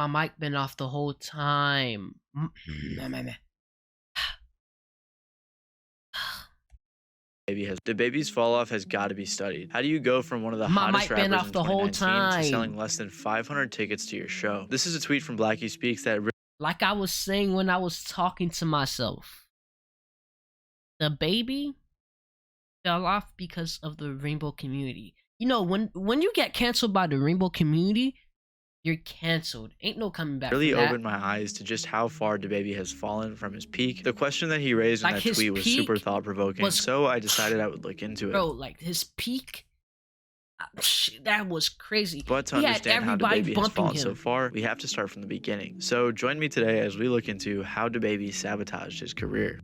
My mic been off the whole time. Man. Dababy's fall off has got to be studied. How do you go from one of the My hottest mic been rappers off in the whole 2019 to selling time. less than 500 tickets to your show? This is a tweet from Blackie Speaks that Like I was saying when I was talking to myself, Dababy fell off because of the rainbow community. You know, when you get canceled by the rainbow community, you're canceled. Ain't no coming back really from that. opened my eyes to just how far Dababy has fallen from his peak. The question that he raised in Like, that his tweet was super peak thought-provoking, so I decided I would look into it. Bro, like his peak, that was crazy. But to He had understand how everybody Dababy has bumping fallen him. so far, we have to start from the beginning. So join me today as we look into how Dababy sabotaged his career.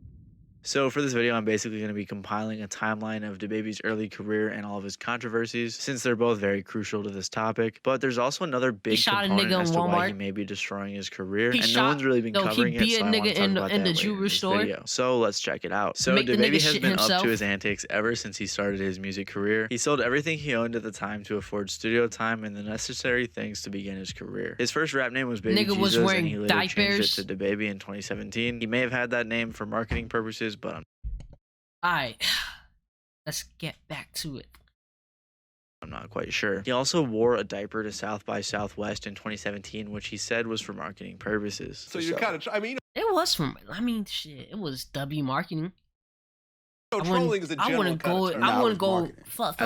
So for this video, I'm basically going to be compiling a timeline of Dababy's early career and all of his controversies, since they're both very crucial to this topic. But there's also another big component as to why he may be destroying his career, and no one's really been covering it, so I want to talk about that later in this video. So let's check it out. So Dababy has been up to his antics ever since he started his music career. He sold everything he owned at the time to afford studio time and the necessary things to begin his career. His first rap name was Baby Jesus, and he later changed it to Dababy in 2017. He may have had that name for marketing purposes, but alright, let's get back to it. I'm not quite sure. He also wore a diaper to South by Southwest in 2017, which he said was for marketing purposes. So you're kind of, I mean, it was from, shit, it was W marketing. Trolling is a general I wouldn't go, fuck.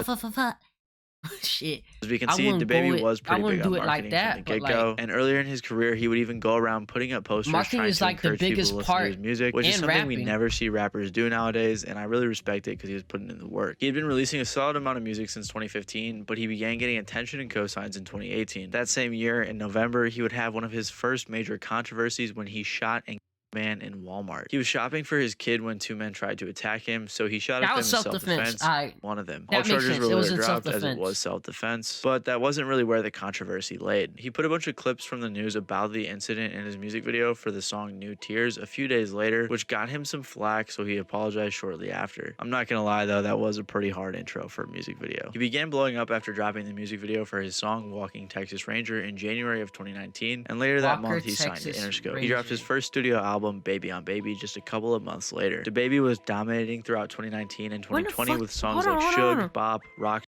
Shit. As we can see, Dababy was pretty big on marketing from the get-go, and earlier in his career, he would even go around putting up posters trying to encourage people to listen to his music, which is something we never see rappers do nowadays, and I really respect it because he was putting in the work. He had been releasing a solid amount of music since 2015, but he began getting attention and cosigns in 2018. That same year, in November, he would have one of his first major controversies when he shot and man in Walmart. He was shopping for his kid when two men tried to attack him, so he shot at them in self-defense. One of them. All charges were later dropped as it was self-defense, but that wasn't really where the controversy laid. He put a bunch of clips from the news about the incident in his music video for the song New Tears a few days later, which got him some flack, so he apologized shortly after. I'm not gonna lie though, that was a pretty hard intro for a music video. He began blowing up after dropping the music video for his song Walking Texas Ranger in January of 2019, and later that month he signed to Interscope. He dropped his first studio album, Baby on Baby, just a couple of months later. Dababy was dominating throughout 2019 and 2020 with songs like Shug, Bop, Rock.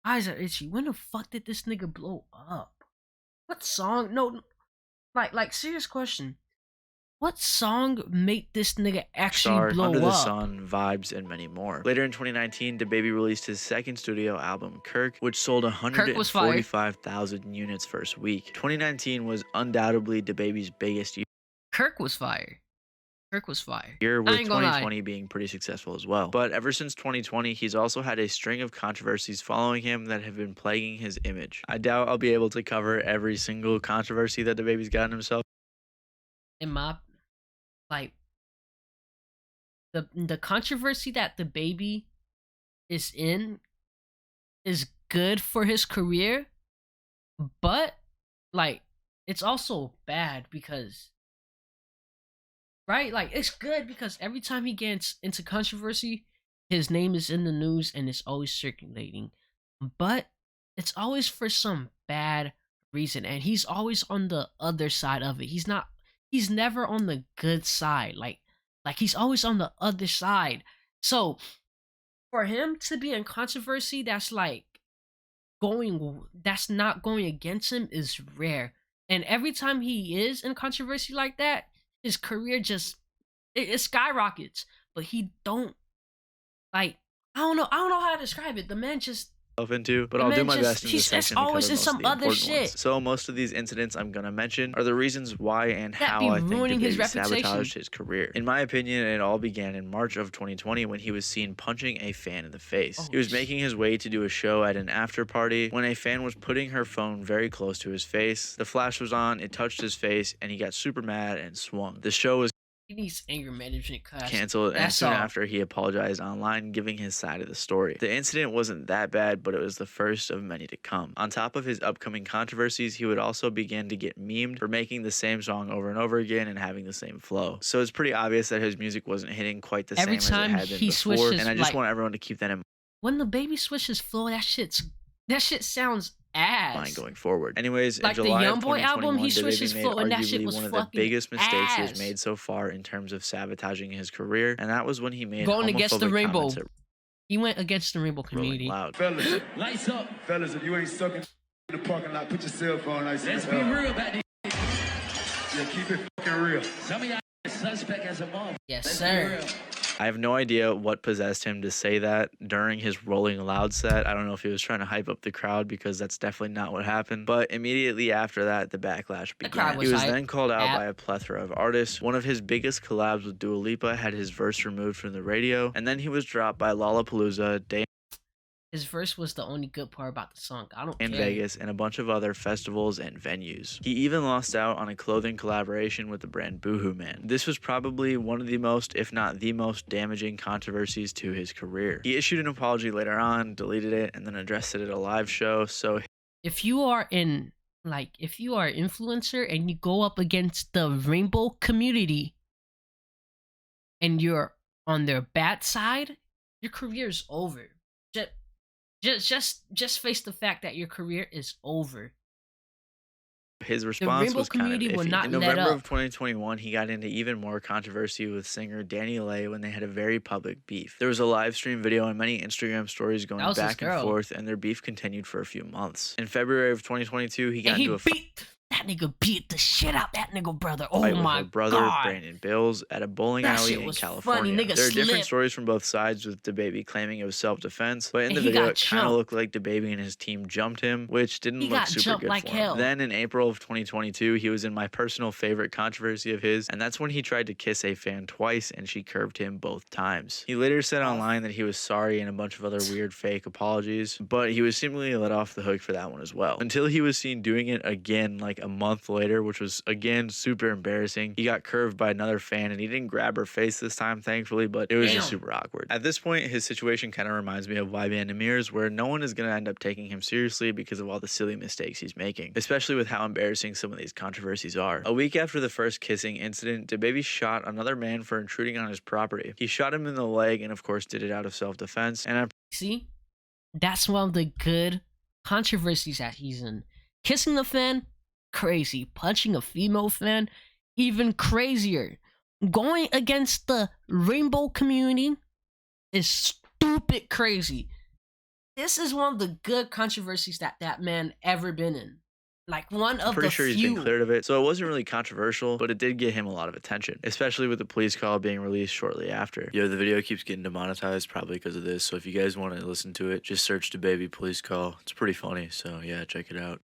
Eyes are itchy. When the fuck did this nigga blow up? What song? No, like serious question. What song made this nigga actually blow Under up? the Sun, Vibes, and many more. Later in 2019, Dababy released his second studio album, Kirk, which sold 145,000 units first week. 2019 was undoubtedly Dababy's biggest year. Kirk was fire. Kirk was fire. With 2020 being pretty successful as well. But ever since 2020, he's also had a string of controversies following him that have been plaguing his image. I doubt I'll be able to cover every single controversy that Dababy's gotten himself. In my, the controversy that Dababy is in is good for his career, but it's also bad because, right? It's good because every time he gets into controversy, his name is in the news and it's always circulating. But it's always for some bad reason, and he's always on the other side of it. He's never on the good side. Like he's always on the other side. So for him to be in controversy that's not going against him is rare. And every time he is in controversy like that, his career just it skyrockets. But he don't I don't know how to describe it. The man just into, but I'll do my best in this section. He's always in some other shit. So most of these incidents I'm gonna mention are the reasons why and how I think Dababy sabotaged his career. In my opinion, it all began in March of 2020 when he was seen punching a fan in the face. He was making his way to do a show at an after party when a fan was putting her phone very close to his face. The flash was on, it touched his face, and he got super mad and swung. The show was he needs anger management class. Canceled, and soon after he apologized online, giving his side of the story. The incident wasn't that bad, but it was the first of many to come. On top of his upcoming controversies, he would also begin to get memed for making the same song over and over again and having the same flow. So it's pretty obvious that his music wasn't hitting quite the same as it had been before, and I just want everyone to keep that in mind. When Dababy switches flow, that shit sounds ass. going forward. Anyways, like in July the of Youngboy album, 2021, he switched his Dababy made flow, and that shit arguably was one of the fucking biggest mistakes he has ass. made so far in terms of sabotaging his career, and that was when he made Going against the homophobic rainbow. comments at He went against the rainbow Rolling community. Loud. Fellas, lights up. Fellas, if you ain't sucking in the parking lot, put your cell phone lights up. Let's be real about this. Yeah, keep it fucking real. Some of y'all suspect as a mom. Yes, Let's sir. be real. I have no idea what possessed him to say that during his Rolling Loud set. I don't know if he was trying to hype up the crowd, because that's definitely not what happened. But immediately after that, the backlash began. He was then called out by a plethora of artists. One of his biggest collabs with Dua Lipa had his verse removed from the radio, and then he was dropped by Lollapalooza, His verse was the only good part about the song. I don't in care. Vegas, and a bunch of other festivals and venues. He even lost out on a clothing collaboration with the brand Boohoo Man. This was probably one of the most, if not the most, damaging controversies to his career. He issued an apology later on, deleted it, and then addressed it at a live show. So if you are an influencer and you go up against the rainbow community and you're on their bad side, your career is over. Just face the fact that your career is over. His response was kind of iffy. In November of 2021, he got into even more controversy with singer Danny Lay when they had a very public beef. There was a live stream video and many Instagram stories going back and forth, and their beef continued for a few months. In February of 2022, he got into a that nigga beat the shit out that nigga brother. Oh fight with my her brother, God. Brandon Bills, at a bowling alley in California. Funny. There are different stories from both sides, with Dababy claiming it was self-defense, but in the video it kind of looked like Dababy and his team jumped him, which didn't look super good for him. Then in April of 2022, he was in my personal favorite controversy of his, and that's when he tried to kiss a fan twice and she curved him both times. He later said online that he was sorry and a bunch of other weird fake apologies, but he was seemingly let off the hook for that one as well, until he was seen doing it again like a month later, which was again super embarrassing. He got curved by another fan and he didn't grab her face this time, thankfully, but it was just super awkward. At this point, his situation kind of reminds me of YBN Amir's, where no one is going to end up taking him seriously because of all the silly mistakes he's making, especially with how embarrassing some of these controversies are. A week after the first kissing incident, Dababy shot another man for intruding on his property. He shot him in the leg and of course did it out of self-defense. And see, that's one of the good controversies that he's in. Kissing the fan, crazy. Punching a female fan, even crazier. Going against the rainbow community is stupid crazy. This is one of the good controversies that man ever been in. Like one of the few. Pretty sure he's been cleared of it, so it wasn't really controversial, but it did get him a lot of attention, especially with the police call being released shortly after. Yo, the video keeps getting demonetized probably because of this, so if you guys want to listen to it, just search Dababy police call. It's pretty funny, so yeah, check it out.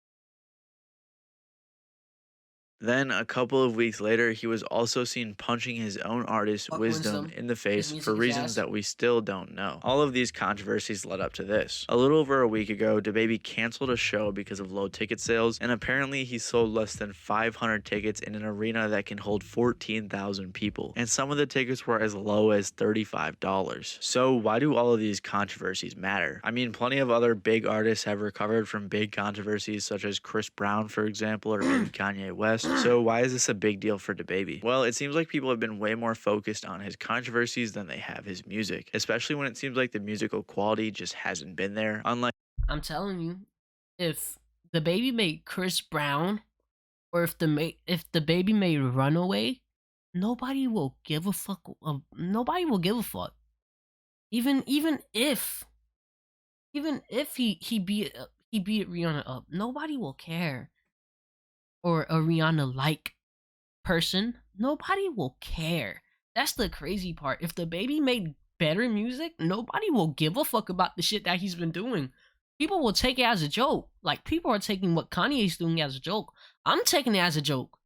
Then, a couple of weeks later, he was also seen punching his own artist, Wisdom, in the face for reasons that we still don't know. All of these controversies led up to this. A little over a week ago, Dababy canceled a show because of low ticket sales, and apparently he sold less than 500 tickets in an arena that can hold 14,000 people, and some of the tickets were as low as $35. So why do all of these controversies matter? I mean, plenty of other big artists have recovered from big controversies, such as Chris Brown, for example, or maybe Kanye West. So why is this a big deal for Dababy? Well, it seems like people have been way more focused on his controversies than they have his music, especially when it seems like the musical quality just hasn't been there. Unlike, I'm telling you, if Dababy made Chris Brown, or if Dababy made Runaway, nobody will give a fuck. Nobody will give a fuck. Even if he beat Rihanna up, nobody will care. Or a Rihanna-like person, nobody will care. That's the crazy part. If Dababy made better music, nobody will give a fuck about the shit that he's been doing. People will take it as a joke. Like, people are taking what Kanye's doing as a joke. I'm taking it as a joke.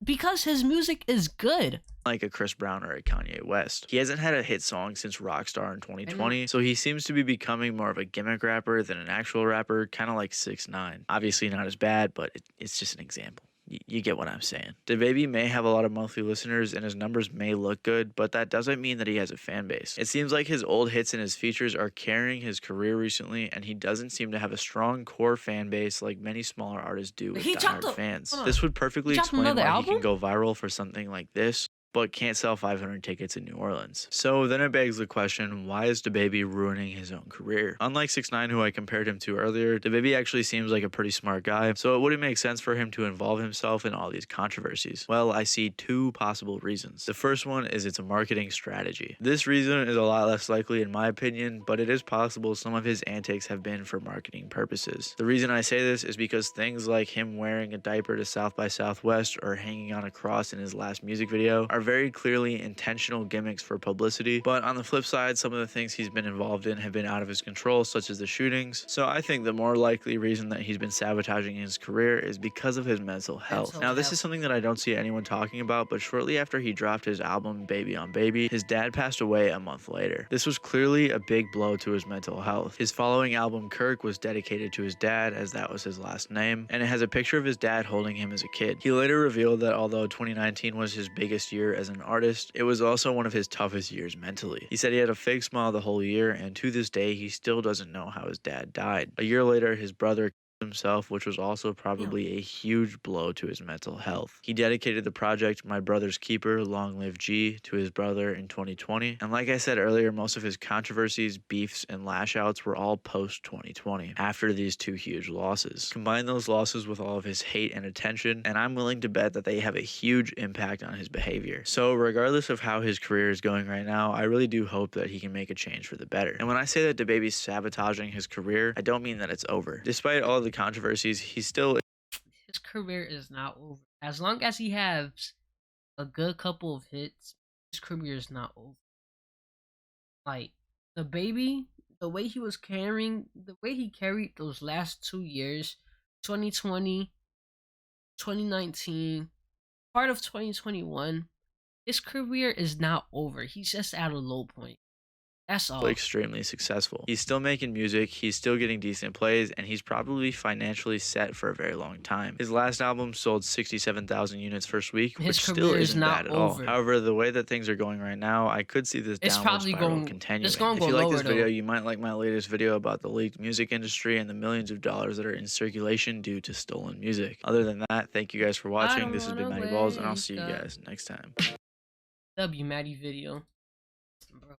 Because his music is good. Like a Chris Brown or a Kanye West. He hasn't had a hit song since Rockstar in 2020, so he seems to be becoming more of a gimmick rapper than an actual rapper, kind of like 6ix9ine. Obviously not as bad, but it's just an example. You get what I'm saying. Dababy may have a lot of monthly listeners and his numbers may look good, but that doesn't mean that he has a fan base. It seems like his old hits and his features are carrying his career recently, and he doesn't seem to have a strong core fan base like many smaller artists do with diehard fans. This would perfectly explain why he can go viral for something like this. but can't sell 500 tickets in New Orleans. So then it begs the question, why is Dababy ruining his own career? Unlike 6ix9ine, who I compared him to earlier, Dababy actually seems like a pretty smart guy, so it wouldn't make sense for him to involve himself in all these controversies. Well, I see two possible reasons. The first one is it's a marketing strategy. This reason is a lot less likely in my opinion, but it is possible some of his antics have been for marketing purposes. The reason I say this is because things like him wearing a diaper to South by Southwest or hanging on a cross in his last music video are very clearly intentional gimmicks for publicity, but on the flip side, some of the things he's been involved in have been out of his control, such as the shootings. So I think the more likely reason that he's been sabotaging his career is because of his mental health. Now, this is something that I don't see anyone talking about, but shortly after he dropped his album Baby on Baby, his dad passed away a month later. This was clearly a big blow to his mental health. His following album, Kirk, was dedicated to his dad, as that was his last name, and it has a picture of his dad holding him as a kid. He later revealed that although 2019 was his biggest year as an artist, it was also one of his toughest years mentally. He said he had a fake smile the whole year, and to this day, he still doesn't know how his dad died. A year later, his brother himself, which was also probably a huge blow to his mental health. He dedicated the project My Brother's Keeper, Long Live G, to his brother in 2020, and like I said earlier, most of his controversies, beefs, and lash outs were all post 2020, after these two huge losses. Combine those losses with all of his hate and attention, and I'm willing to bet that they have a huge impact on his behavior. So regardless of how his career is going right now, I really do hope that he can make a change for the better. And when I say that Dababy's sabotaging his career, I don't mean that it's over. Despite all the controversies, his career is not over. As long as he has a good couple of hits, his career is not over. Like Dababy, the way he carried those last 2 years, 2020, 2019, part of 2021, his career is not over. He's just at a low point. That's all. Extremely successful. He's still making music, he's still getting decent plays, and he's probably financially set for a very long time. His last album sold 67,000 units first week, which still isn't bad at all. However, the way that things are going right now, I could see this downward spiral continuing. If you like this video, you might like my latest video about the leaked music industry and the millions of dollars that are in circulation due to stolen music. Other than that, thank you guys for watching. This has been Matty Balls, and I'll see you guys next time. W Matty video. Bro.